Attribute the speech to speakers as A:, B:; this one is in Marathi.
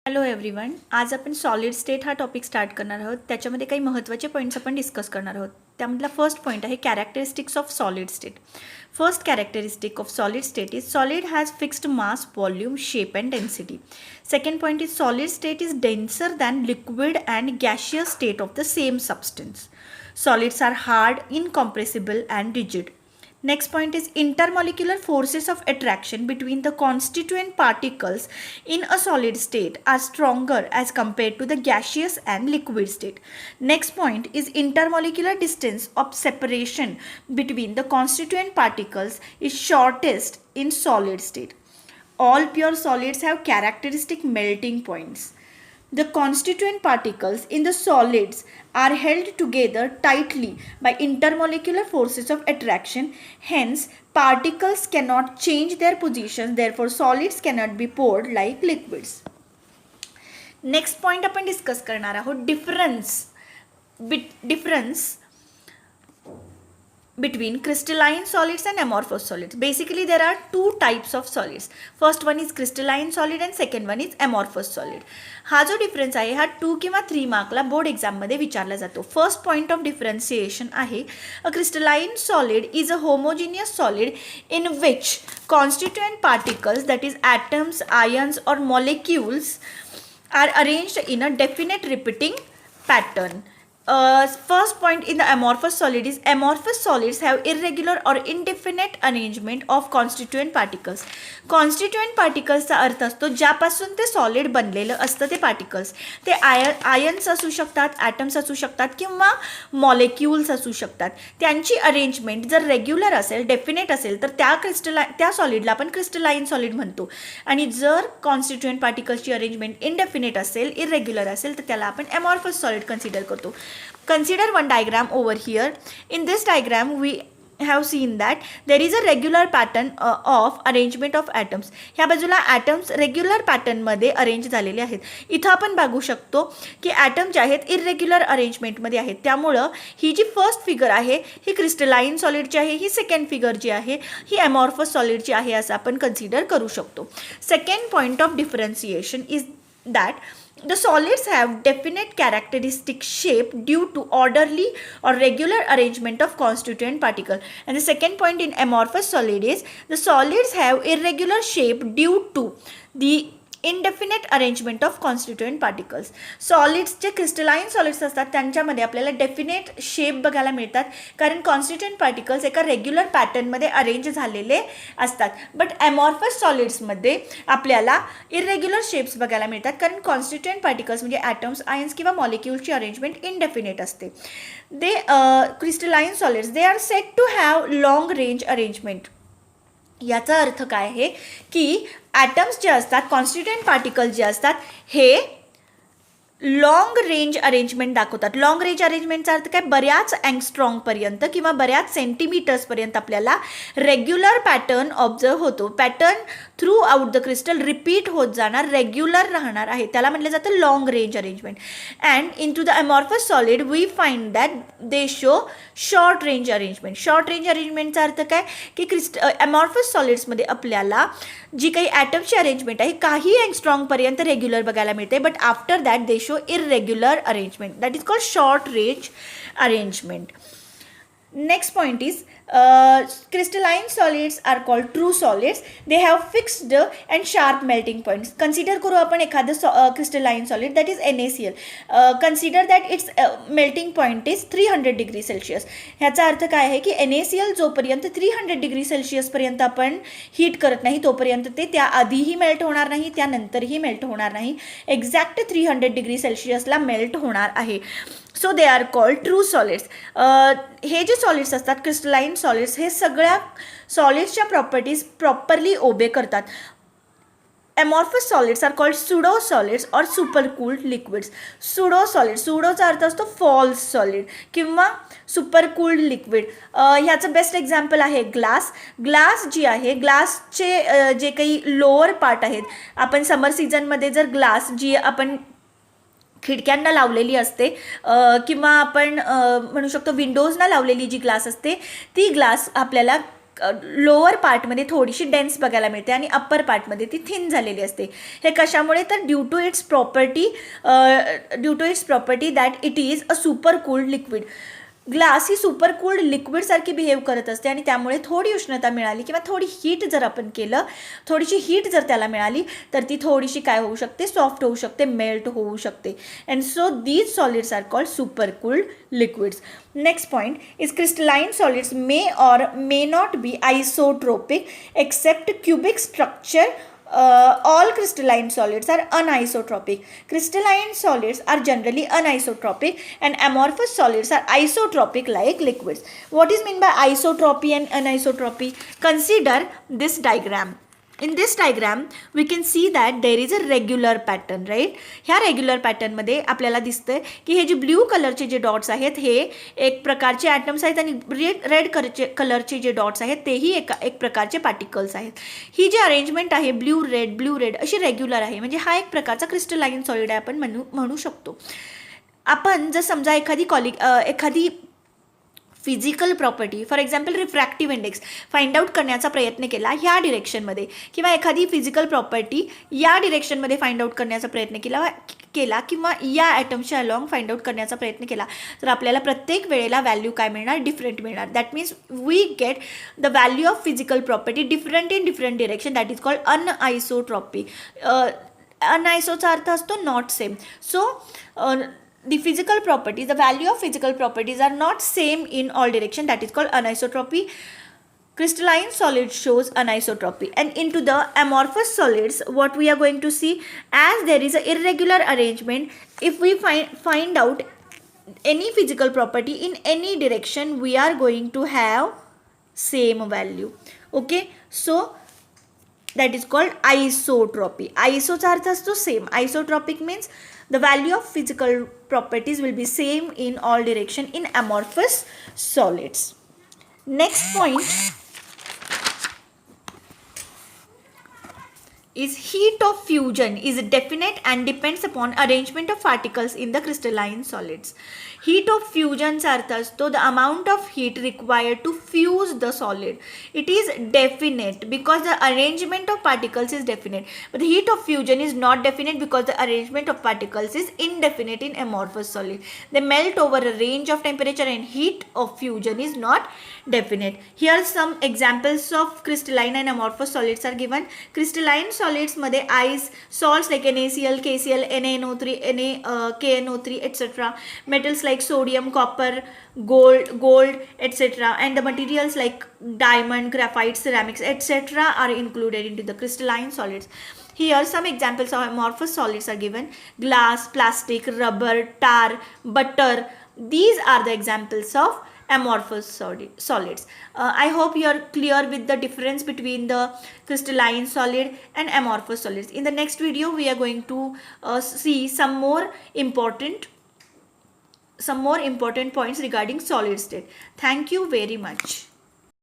A: Hello everyone. आज आपण सॉलिड स्टेट हा टॉपिक स्टार्ट करणार आहोत. त्याच्यामध्ये काही महत्त्वाचे पॉईंट्स आपण डिस्कस करणार आहोत. त्यामधला फर्स्ट पॉईंट आहे characteristics of solid state. First characteristic of solid state is solid has fixed mass, volume, shape and density. Second point is solid state is denser than liquid and gaseous state of the same substance. Solids are hard, incompressible and rigid. Next point is intermolecular forces of attraction between the constituent particles in a solid state are stronger as compared to the gaseous and liquid state. Next point is intermolecular distance of separation between the constituent particles is shortest in solid state. All pure solids have characteristic melting points. The constituent particles in the solids are held together tightly by intermolecular forces of attraction. Hence, particles cannot change their positions. Therefore, solids cannot be poured like liquids. Next point आपण डिस्कस करणार आहोत difference between crystalline solids and amorphous solids. Basically, there are two types of solids. First one is crystalline solid and second one is amorphous solid. हा जो डिफरन्स आहे हा 2 किंवा 3 मार्कला बोर्ड एक्झाममध्ये विचारला जातो. फर्स्ट पॉईंट ऑफ डिफरन्सिएशन आहे a crystalline solid is a homogeneous solid in which constituent particles that is atoms, ions or molecules are arranged in a definite repeating pattern. First point in the amorphous solid is amorphous solids have irregular or indefinite arrangement of constituent particles. Constituent particles चा अर्थ असतो ज्यापासून ते सॉलिड बनलेलं असतं ते पार्टिकल्स. ते आयन्स असू शकतात, ॲटम्स असू शकतात किंवा मॉलिक्युल्स असू शकतात. त्यांची अरेंजमेंट जर रेग्युलर असेल, डेफिनेट असेल तर त्या सॉलिडला आपण क्रिस्टलाइन सॉलिड म्हणतो. आणि जर कॉन्स्टिट्युएंट पार्टिकल्सची अरेंजमेंट इनडेफिनेट असेल, इरेग्युलर असेल तर त्याला आपण amorphous solid कन्सिडर करतो. Consider one diagram over here. In this diagram we have seen that there is a regular pattern of arrangement of atoms. ह्या बाजूला atoms regular pattern मध्ये अरेंज झालेले आहेत. इथं आपण बघू शकतो की atoms जे आहेत irregular arrangement मध्ये आहेत. त्यामुळं ही जी फर्स्ट फिगर आहे ही क्रिस्टलाइन सॉलिडची आहे, ही सेकंड फिगर जी आहे ही amorphous सॉलिडची आहे असं आपण कन्सिडर करू शकतो. Second point of differentiation is that the solids have definite characteristic shape due to orderly or regular arrangement of constituent particle. And the second point in amorphous solid is the solids have irregular shape due to the indefinite arrangement of constituent particles. Solids जे क्रिस्टलाइन सॉलिड्स असतात त्यांच्यामध्ये आपल्याला डेफिनेट शेप बघायला मिळतात कारण कॉन्स्टिट्युएंट पार्टिकल्स एका रेग्युलर पॅटर्नमध्ये अरेंज झालेले असतात. बट ॲमॉर्फस सॉलिड्समध्ये आपल्याला इरेग्युलर शेप्स बघायला मिळतात कारण कॉन्स्टिट्युएंट पार्टिकल्स म्हणजे ॲटम्स, आयन्स किंवा मॉलिक्युल्सची अरेंजमेंट इनडेफिनेट असते. The crystalline solids they are said to have long range arrangement. याचा अर्थ काय आहे की ॲटम्स जे असतात, कॉन्स्टिट्युएंट पार्टिकल्स जे असतात हे लॉंग रेंज अरेंजमेंट दाखवतात. लॉंग रेंज अरेंजमेंटचा अर्थ काय, बऱ्याच अँगस्ट्रॉंगपर्यंत किंवा बऱ्याच सेंटीमीटर्सपर्यंत आपल्याला रेग्युलर पॅटर्न ऑब्झर्व होतो. Pattern throughout the crystal repeat होत जाणार, रेग्युलर राहणार आहे, त्याला म्हटलं जातं long range arrangement. And into the amorphous solid we find that they show short range arrangement. Short range अरेंजमेंटचा अर्थ काय की amorphous सॉलिड्समध्ये आपल्याला जी काही ॲटम्सची अरेंजमेंट आहे काही अँगस्ट्रॉंगपर्यंत रेग्युलर बघायला मिळते. But after that they show irregular arrangement, that is called short range arrangement. Next point is crystalline solids are called true solids. They have fixed and sharp melting points. Consider करू आपण एखादं crystalline solid that is NaCl. Consider that its melting point is 300 degree Celsius. ह्याचा अर्थ काय आहे की NaCl जोपर्यंत 300 degree Celsius पर्यंत आपण हीट करत नाही तोपर्यंत ते त्या आधीही मेल्ट होणार नाही, त्यानंतरही मेल्ट होणार नाही. एक्झॅक्ट 300 degree Celsiusला मेल्ट होणार आहे. So they are called true solids. हे जे सॉलिड्स असतात क्रिस्टलाइन सॉलिड्स हे सगळ्या सॉलिड्सच्या प्रॉपर्टीज प्रॉपरली ओबे करतात. amorphous solids are called pseudo solids or supercooled liquids. Pseudo solid, pseudoचा अर्थ असतो false solid किंवा supercooled liquid. ह्याचं बेस्ट एक्झाम्पल आहे ग्लास. ग्लास जी आहे, ग्लासचे जे काही लोअर पार्ट आहेत, आपण समर सीझनमध्ये जर ग्लास जी आपण खिडक्यांना लावलेली असते किंवा आपण म्हणू शकतो विंडोजना लावलेली जी ग्लास असते ती ग्लास आपल्याला लोअर पार्टमध्ये थोडीशी डेन्स बघायला मिळते आणि अप्पर पार्टमध्ये ती थिन झालेली असते. हे कशामुळे तर due to its property that it is a super cooled liquid. Glass ही सुपर कूल्ड लिक्विडसारखी बिहेव करत असते आणि त्यामुळे थोडी उष्णता मिळाली किंवा थोडी हीट जर आपण केलं, थोडीशी हीट जर त्याला मिळाली तर ती थोडीशी काय होऊ शकते, सॉफ्ट होऊ शकते, मेल्ट होऊ शकते. And so these solids are called super cooled liquids. Next point is crystalline solids may or may not be isotropic except cubic structure. All crystalline solids are anisotropic. Crystalline solids are generally anisotropic and amorphous solids are isotropic like liquids. What is meant by isotropy and anisotropy? Consider this diagram. In this diagram we can see that there is a regular pattern, right? ह्या रेग्युलर पॅटर्नमध्ये आपल्याला दिसतंय की हे जे ब्ल्यू कलरचे जे डॉट्स आहेत हे एक प्रकारचे ॲटम्स आहेत आणि रेड कलरचे जे डॉट्स आहेत तेही एक प्रकारचे पार्टिकल्स आहेत. ही जी अरेंजमेंट आहे ब्ल्यू रेड अशी रेग्युलर आहे, म्हणजे हा एक प्रकारचा क्रिस्टलाइन सॉलिड आहे आपण म्हणू शकतो. आपण जर समजा एखादी physical property, for example refractive index find out करण्याचा प्रयत्न केला ह्या डिरेक्शनमध्ये, किंवा एखादी फिजिकल प्रॉपर्टी या डिरेक्शनमध्ये फाइंड आउट करण्याचा प्रयत्न केला किंवा या ॲटम्सच्या अलॉंग फाइंड आउट करण्याचा प्रयत्न केला, तर आपल्याला प्रत्येक वेळेला व्हॅल्यू काय मिळणार, डिफरंट मिळणार. That means we get the value of physical property different in different direction. That is called anisotropy. अनआयसोचा अर्थ असतो not same. So the value of physical properties are not same in all direction. That is called anisotropy. Crystalline solid shows anisotropy. And into the amorphous solids, what we are going to see, as there is an irregular arrangement, if we find out any physical property in any direction, we are going to have same value. Okay, so that is called isotropy. Isoचा अर्थ असतो same. Isotropic means the value of physical properties will be same in all direction in amorphous solids. Next point is heat of fusion is definite and depends upon arrangement of particles in the crystalline solids. Heat of fusion चा अर्थ असतो the amount of heat required to fuse the solid. It is definite because the arrangement of particles is definite. But the heat of fusion is not definite because the arrangement of particles is indefinite in amorphous solid. They melt over a range of temperature and heat of fusion is not definite. Here some examples of crystalline and amorphous solids are given. Crystalline solids मध्ये ice, salts like NaCl, KCl, NaNO3, KNO3 etc. Metals like sodium, copper, gold etc. and the materials like diamond, graphite, ceramics etc. are included into the crystalline solids. Here some examples of amorphous solids are given. Glass, plastic, rubber, tar, butter. These are the examples of amorphous solids. I hope you are clear with the difference between the crystalline solid and amorphous solids. In the next video we are going to see some more important points regarding solid state. Thank you very much.